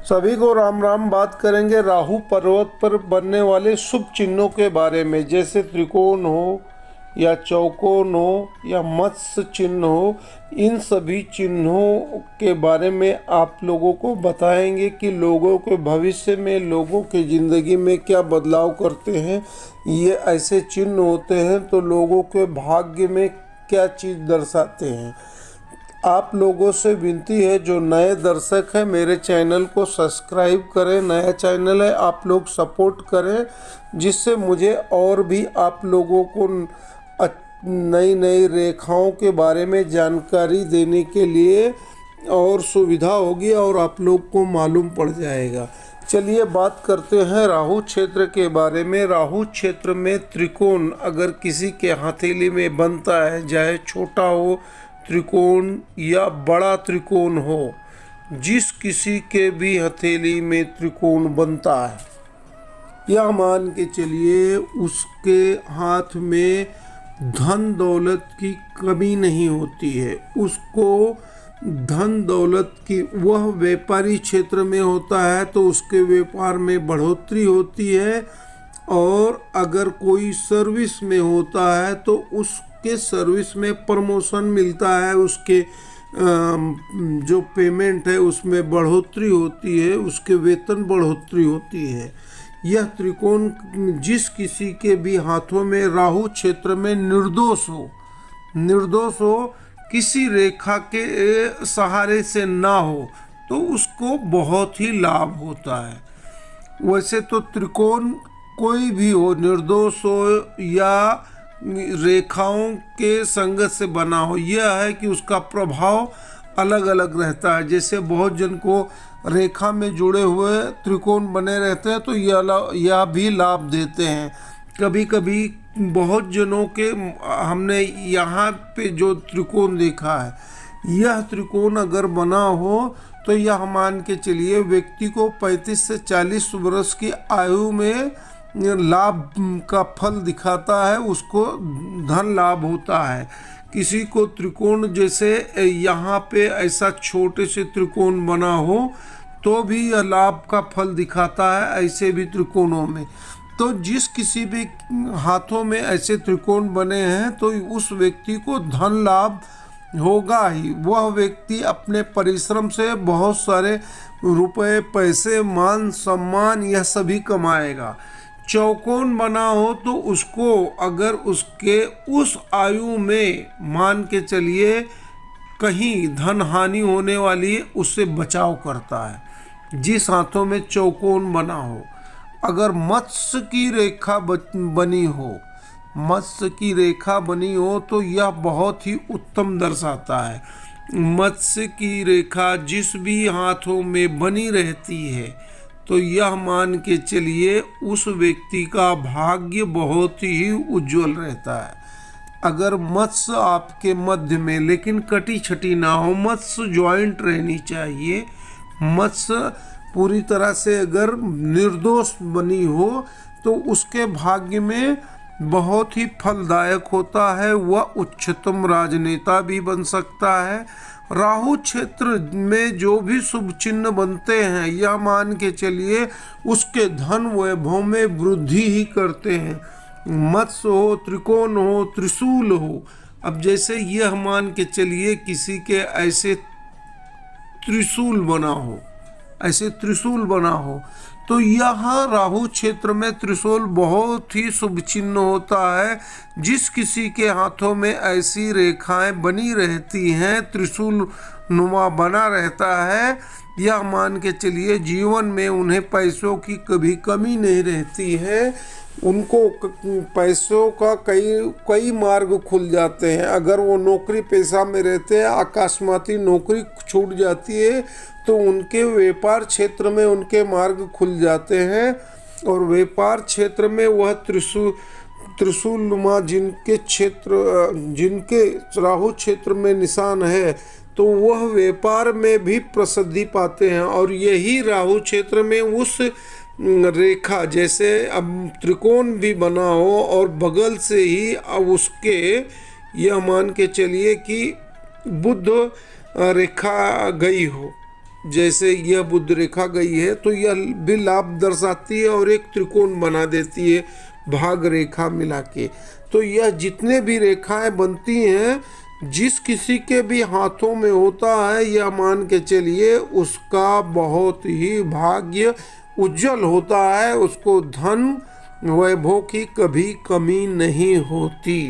सभी को राम राम। बात करेंगे राहु पर्वत पर बनने वाले शुभ चिन्हों के बारे में, जैसे त्रिकोण हो या चौकोन हो या मत्स्य चिन्ह हो। इन सभी चिन्हों के बारे में आप लोगों को बताएंगे कि लोगों के भविष्य में, लोगों की ज़िंदगी में क्या बदलाव करते हैं। ये ऐसे चिन्ह होते हैं तो लोगों के भाग्य में क्या चीज़ दर्शाते हैं। आप लोगों से विनती है, जो नए दर्शक हैं मेरे चैनल को सब्सक्राइब करें। नया चैनल है, आप लोग सपोर्ट करें, जिससे मुझे और भी आप लोगों को नई नई रेखाओं के बारे में जानकारी देने के लिए और सुविधा होगी और आप लोग को मालूम पड़ जाएगा। चलिए बात करते हैं राहु क्षेत्र के बारे में। राहु क्षेत्र में त्रिकोण अगर किसी के हथेली में बनता है, चाहे छोटा हो त्रिकोण या बड़ा त्रिकोण हो, जिस किसी के भी हथेली में त्रिकोण बनता है, यह मान के चलिए उसके हाथ में धन दौलत की कमी नहीं होती है। उसको धन दौलत की, वह व्यापारी क्षेत्र में होता है तो उसके व्यापार में बढ़ोतरी होती है, और अगर कोई सर्विस में होता है तो उसके सर्विस में प्रमोशन मिलता है, उसके जो पेमेंट है उसमें बढ़ोतरी होती है, उसके वेतन बढ़ोतरी होती है। यह त्रिकोण जिस किसी के भी हाथों में राहु क्षेत्र में निर्दोष हो, किसी रेखा के सहारे से ना हो, तो उसको बहुत ही लाभ होता है। वैसे तो त्रिकोण कोई भी हो, निर्दोष हो या रेखाओं के संगत से बना हो, यह है कि उसका प्रभाव अलग अलग रहता है। जैसे बहुत जन को रेखा में जुड़े हुए त्रिकोण बने रहते हैं तो यह भी लाभ देते हैं। कभी कभी बहुत जनों के हमने यहाँ पे जो त्रिकोण देखा है, यह त्रिकोण अगर बना हो तो यह मान के चलिए व्यक्ति को 35 से 40 वर्ष की आयु में लाभ का फल दिखाता है, उसको धन लाभ होता है। किसी को त्रिकोण जैसे यहाँ पे ऐसा छोटे से त्रिकोण बना हो तो भी यह लाभ का फल दिखाता है, ऐसे भी त्रिकोणों में। तो जिस किसी भी हाथों में ऐसे त्रिकोण बने हैं तो उस व्यक्ति को धन लाभ होगा ही। वह व्यक्ति अपने परिश्रम से बहुत सारे रुपए, पैसे, मान सम्मान यह सभी कमाएगा। चौकोन बना हो तो उसको अगर उसके उस आयु में मान के चलिए कहीं धन हानि होने वाली है, उससे बचाव करता है। जिस हाथों में चौकोन बना हो, अगर मत्स्य की रेखा बनी हो, मत्स्य की रेखा बनी हो तो यह बहुत ही उत्तम दर्शाता है। मत्स्य की रेखा जिस भी हाथों में बनी रहती है तो यह मान के चलिए उस व्यक्ति का भाग्य बहुत ही उज्जवल रहता है। अगर मत्स्य आपके मध्य में लेकिन कटी छटी ना हो, मत्स्य जॉइंट रहनी चाहिए, मत्स्य पूरी तरह से अगर निर्दोष बनी हो तो उसके भाग्य में बहुत ही फलदायक होता है। वह उच्चतम राजनेता भी बन सकता है। राहु क्षेत्र में जो भी शुभ चिन्ह बनते हैं, यह मान के चलिए उसके धन वैभव में वृद्धि ही करते हैं। मत्स्य हो, त्रिकोण हो, त्रिशूल हो। अब जैसे यह मान के चलिए किसी के ऐसे त्रिशूल बना हो तो यहाँ राहु क्षेत्र में त्रिशूल बहुत ही शुभ चिन्ह होता है। जिस किसी के हाथों में ऐसी रेखाएं बनी रहती हैं, त्रिशूल नुमा बना रहता है, यह मान के चलिए जीवन में उन्हें पैसों की कभी कमी नहीं रहती है। उनको पैसों का कई मार्ग खुल जाते हैं। अगर वो नौकरी पेशा में रहते हैं, आकस्माती नौकरी छूट जाती है तो उनके व्यापार क्षेत्र में उनके मार्ग खुल जाते हैं, और व्यापार क्षेत्र में वह त्रिशूल नुमा जिनके राहु क्षेत्र में निशान है तो वह व्यापार में भी प्रसिद्धि पाते हैं। और यही राहु क्षेत्र में उस रेखा, जैसे अब त्रिकोण भी बना हो और बगल से ही अब उसके यह मान के चलिए कि बुध रेखा गई हो, जैसे यह बुध रेखा गई है तो यह भी लाभ दर्शाती है और एक त्रिकोण बना देती है भाग रेखा मिला के। तो यह जितने भी रेखाएं बनती हैं जिस किसी के भी हाथों में होता है, यह मान के चलिए उसका बहुत ही भाग्य उज्जवल होता है, उसको धन वैभव की कभी कमी नहीं होती।